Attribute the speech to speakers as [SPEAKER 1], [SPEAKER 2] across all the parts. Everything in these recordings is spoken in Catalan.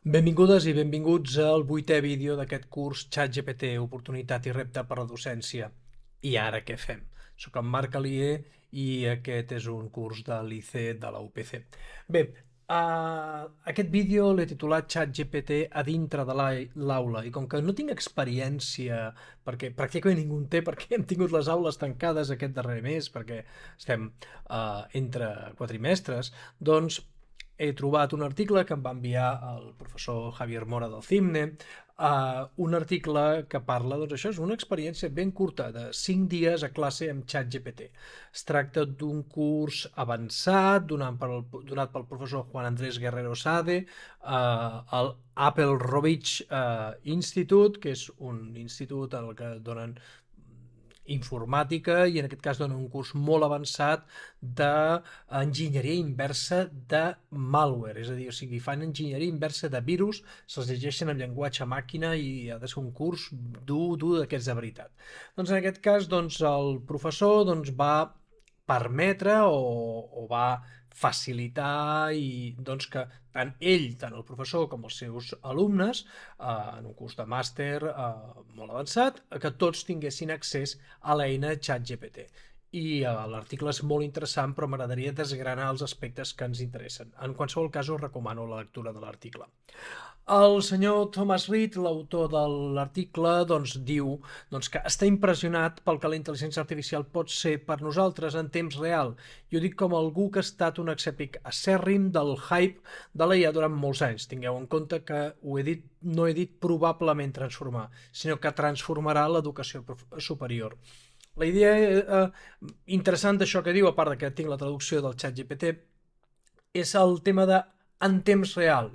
[SPEAKER 1] Benvingudes i benvinguts al 8è vídeo d'aquest curs ChatGPT, oportunitat i repte per a la docència. I ara què fem? Soc en Marc Alier i aquest és un curs de l'IC de la UPC. Bé, aquest vídeo l'he titulat ChatGPT a dintre de l'aula i com que no tinc experiència, perquè pràcticament ningú en té, perquè hem tingut les aules tancades aquest darrer mes, perquè estem entre quadrimestres, doncs he trobat un article que em va enviar el professor Javier Mora del CIMNE, un article que parla, doncs això és una experiència ben curta, de 5 dies a classe amb ChatGPT. Es tracta d'un curs avançat donat pel professor Juan Andrés Guerrero Sade al Apple Rovich Institute, que és un institut en el que donen informàtica i en aquest cas dona un curs molt avançat d'enginyeria inversa de malware, és a dir, o sigui, fan enginyeria inversa de virus, se'ls llegeixen en llenguatge màquina i ha de ser un curs dur d'aquests de veritat. Doncs en aquest cas doncs, el professor doncs, va permetre o va facilitar i doncs que tant ell, tant el professor com els seus alumnes, en un curs de màster molt avançat, que tots tinguessin accés a l'eina ChatGPT. I l'article és molt interessant, però m'agradaria desgranar els aspectes que ens interessen. En qualsevol cas, us recomano la lectura de l'article. El senyor Thomas Reed, l'autor de l'article, doncs, diu que està impressionat pel que la intel·ligència artificial pot ser per nosaltres en temps real. I ho dic com algú que ha estat un escèptic acèrrim del hype de la IA durant molts anys. Tingueu en compte que no he dit probablement transformar, sinó que transformarà l'educació superior. La idea interessant d'això que diu, a part que tinc la traducció del ChatGPT, és el tema de en temps real.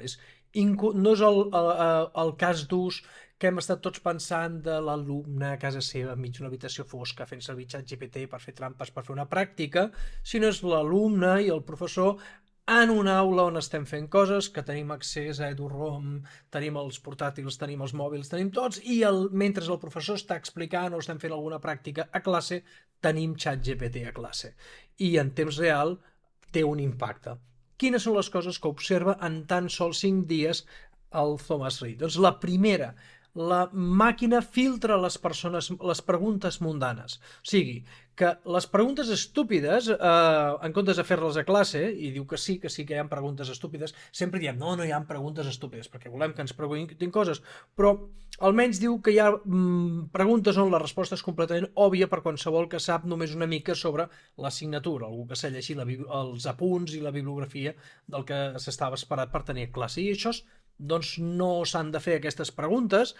[SPEAKER 1] No és el cas d'ús que hem estat tots pensant de l'alumne a casa seva enmig d'una habitació fosca fent servir ChatGPT per fer trampes, per fer una pràctica, sinó és l'alumne i el professor en una aula on estem fent coses, que tenim accés a EduROM, tenim els portàtils, tenim els mòbils, tenim tots, i mentre el professor està explicant o estem fent alguna pràctica a classe, tenim ChatGPT a classe. I en temps real té un impacte. Quines són les coses que observa en tan sols 5 dies el Thomas Reed? Doncs la primera, la màquina filtra les preguntes mundanes. O sigui, que les preguntes estúpides, en comptes de fer-les a classe, i diu que sí que hi ha preguntes estúpides, sempre diem no hi ha preguntes estúpides, perquè volem que ens preguntin coses, però almenys diu que hi ha preguntes on la resposta és completament òbvia per qualsevol que sap només una mica sobre l'assignatura, algú que s'ha llegit els apunts i la bibliografia del que s'estava esperat per tenir classe. I això doncs no s'han de fer aquestes preguntes.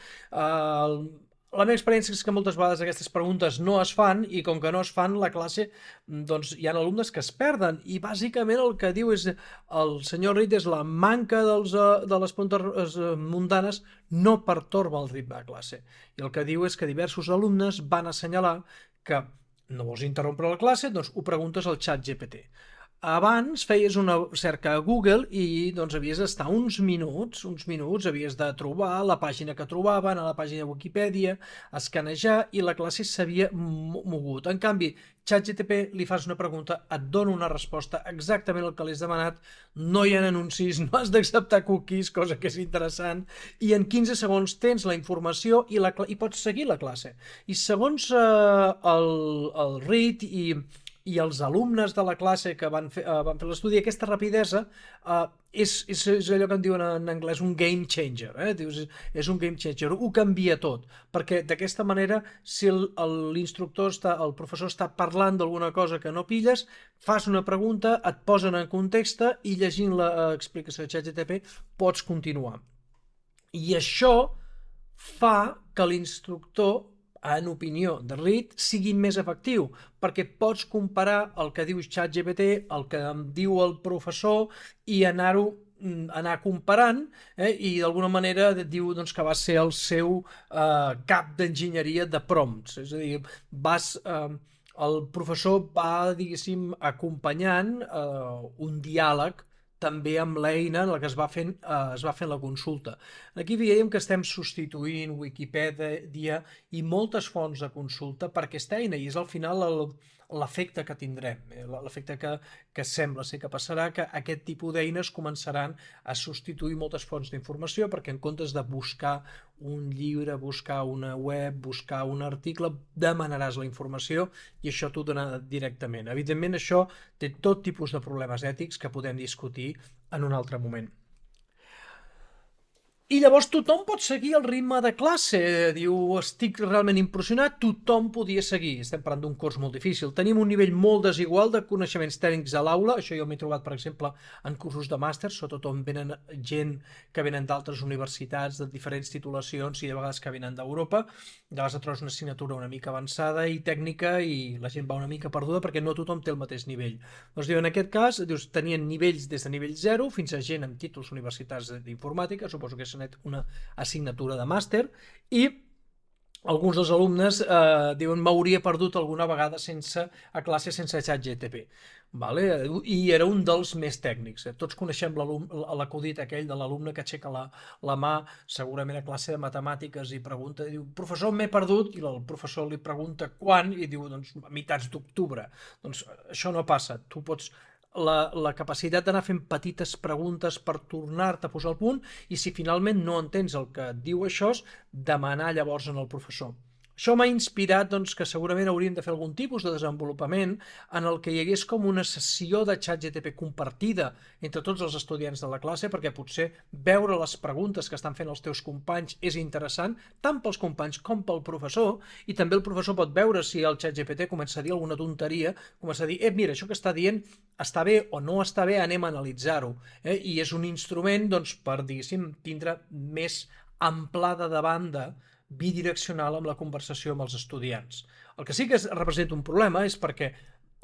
[SPEAKER 1] La meva experiència és que moltes vegades aquestes preguntes no es fan i com que no es fan la classe doncs hi ha alumnes que es perden i bàsicament el que diu és el senyor Reed és la manca de les preguntes mundanes no pertorba el ritme de classe i el que diu és que diversos alumnes van assenyalar que no vols interrompre la classe, doncs ho preguntes al ChatGPT. Abans feies una cerca a Google i doncs havies d'estar uns minuts, havies de trobar la pàgina que trobaven, a la pàgina de Wikipedia, escanejar i la classe s'havia mogut. En canvi, ChatGPT li fas una pregunta, et dona una resposta exactament el que li has demanat, no hi ha anuncis, no has d'acceptar cookies, cosa que és interessant, i en 15 segons tens la informació i pots seguir la classe. I segons el Reed i els alumnes de la classe que van fer l'estudi, aquesta rapidesa és allò que en diuen en anglès un game changer, és un game changer, ho canvia tot, perquè d'aquesta manera si l'instructor el professor està parlant d'alguna cosa que no pilles, fas una pregunta, et posen en context i llegint l'explicació de ChatGPT pots continuar. I això fa que l'instructor en opinió de Reed, sigui més efectiu, perquè pots comparar el que diu ChatGPT, el que em diu el professor i anar comparant i d'alguna manera diu doncs, que va ser el seu cap d'enginyeria de prompts, és a dir, el professor va, diguéssim, acompanyant un diàleg també amb l'eina en la que es va fent la consulta. Aquí veiem que estem substituint Wikipedia i moltes fonts de consulta per aquesta eina i és al final l'efecte que tindrem, l'efecte que sembla ser que passarà, que aquest tipus d'eines començaran a substituir moltes fonts d'informació, perquè en comptes de buscar un llibre, buscar una web, buscar un article, demanaràs la informació i això t'ho donarà directament. Evidentment, això té tot tipus de problemes ètics que podem discutir en un altre moment. I llavors tothom pot seguir el ritme de classe, diu, estic realment impressionat, tothom podia seguir. Estem parlant d'un curs molt difícil. Tenim un nivell molt desigual de coneixements tècnics a l'aula, això jo m'he trobat, per exemple, en cursos de màster, sobretot on venen gent que venen d'altres universitats, de diferents titulacions i de vegades que venen d'Europa. De vegades et trobes una assignatura una mica avançada i tècnica i la gent va una mica perduda perquè no tothom té el mateix nivell. Doncs diu, en aquest cas, dius, tenien nivells des de nivell 0 fins a gent amb títols universitats d'informàtica, suposo que és una assignatura de màster, i alguns dels alumnes diuen m'hauria perdut alguna vegada a classe sense ChatGPT. Vale? I era un dels més tècnics. Tots coneixem l'acudit aquell de l'alumne que aixeca la mà, segurament a classe de matemàtiques, i pregunta, diu, professor, m'he perdut, i el professor li pregunta quan, i diu, doncs, a meitats d'octubre. Doncs això no passa. Tu pots la capacitat d'anar fent petites preguntes per tornar-te a posar al punt, i si finalment no entens el que et diu això, demanar llavors al professor. Això m'ha inspirat doncs, que segurament hauríem de fer algun tipus de desenvolupament en el que hi hagués com una sessió de ChatGPT compartida entre tots els estudiants de la classe, perquè potser veure les preguntes que estan fent els teus companys és interessant, tant pels companys com pel professor, i també el professor pot veure si el ChatGPT comença a dir alguna tonteria, comença a dir, mira, això que està dient està bé o no està bé, anem a analitzar-ho. I és un instrument doncs, per, diguéssim, tindre més amplada de banda bidireccional amb la conversació amb els estudiants. El que sí que representa un problema és perquè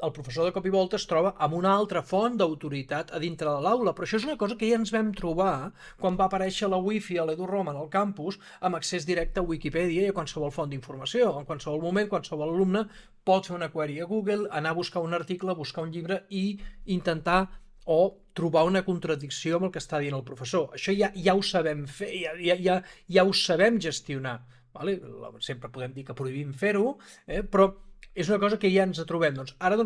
[SPEAKER 1] el professor de cop i volta es troba amb una altra font d'autoritat a dintre de l'aula, però això és una cosa que ja ens vam trobar quan va aparèixer la Wi-Fi a l'EduRoam en el campus amb accés directe a Wikipedia i a qualsevol font d'informació. En qualsevol moment, qualsevol alumne pot fer una query a Google, anar a buscar un article, buscar un llibre i intentar o trobar una contradicció amb el que està dient el professor. Això ja ho sabem fer, ja ho sabem gestionar. Vale? Sempre podem dir que prohibim fer-ho, però és una cosa que ja ens trobem. Doncs ara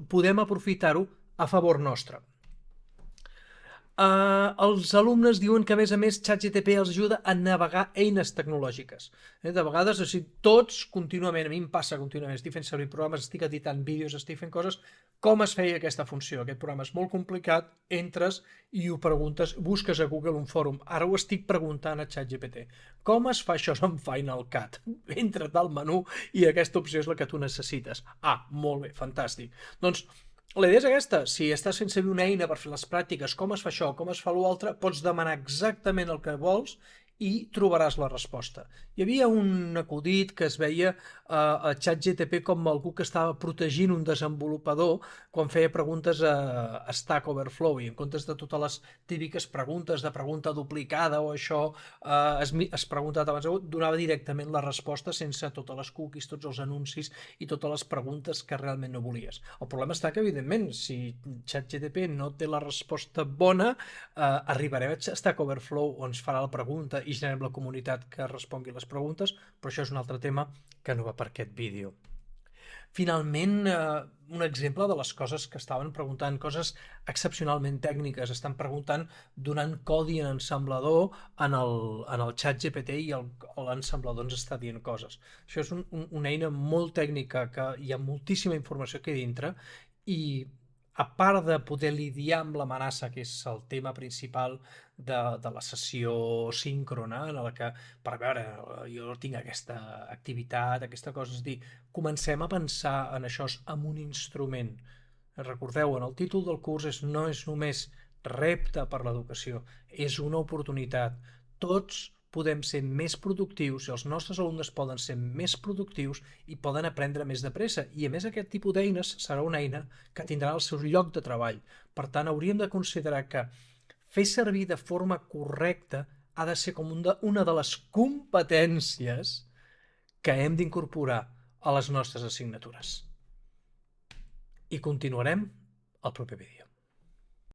[SPEAKER 1] podem aprofitar-ho a favor nostre. Els alumnes diuen que, a més, ChatGPT els ajuda a navegar eines tecnològiques. De vegades, o sigui, tots contínuament, a mi em passa contínuament, estic fent servir programes, estic editant vídeos, estic fent coses, com es feia aquesta funció? Aquest programa és molt complicat, entres i ho preguntes, busques a Google un fòrum. Ara ho estic preguntant a ChatGPT. Com es fa això amb Final Cut? Entra't al menú i aquesta opció és la que tu necessites. Molt bé, fantàstic. Doncs la idea és aquesta, si estàs fent servir una eina per fer les pràctiques, com es fa això, com es fa l'altre, pots demanar exactament el que vols i trobaràs la resposta. Hi havia un acudit que es veia a ChatGPT com algú que estava protegint un desenvolupador quan feia preguntes a Stack Overflow, i en comptes de totes les típiques preguntes de pregunta duplicada o això es preguntava abans, donava directament la resposta sense totes les cookies, tots els anuncis i totes les preguntes que realment no volies. El problema està que, evidentment, si ChatGPT no té la resposta bona, arribarem a Stack Overflow on ens farà la pregunta i generem la comunitat que respongui les preguntes, però això és un altre tema que no va per aquest vídeo. Finalment, un exemple de les coses que estaven preguntant, coses excepcionalment tècniques, estan preguntant donant codi en ensamblador en el ChatGPT i l'ensamblador ens està dient coses. Això és una eina molt tècnica que hi ha moltíssima informació aquí dintre i a part de poder lidiar amb l'amenaça, que és el tema principal de la sessió síncrona, en la que, per veure, jo tinc aquesta activitat, aquesta cosa, és dir, comencem a pensar en això amb un instrument. Recordeu, en el títol del curs no és només repte per l'educació, és una oportunitat. Tots podem ser més productius i els nostres alumnes poden ser més productius i poden aprendre més de pressa. I a més aquest tipus d'eines serà una eina que tindrà el seu lloc de treball. Per tant, hauríem de considerar que fer servir de forma correcta ha de ser com una de les competències que hem d'incorporar a les nostres assignatures. I continuarem al proper vídeo.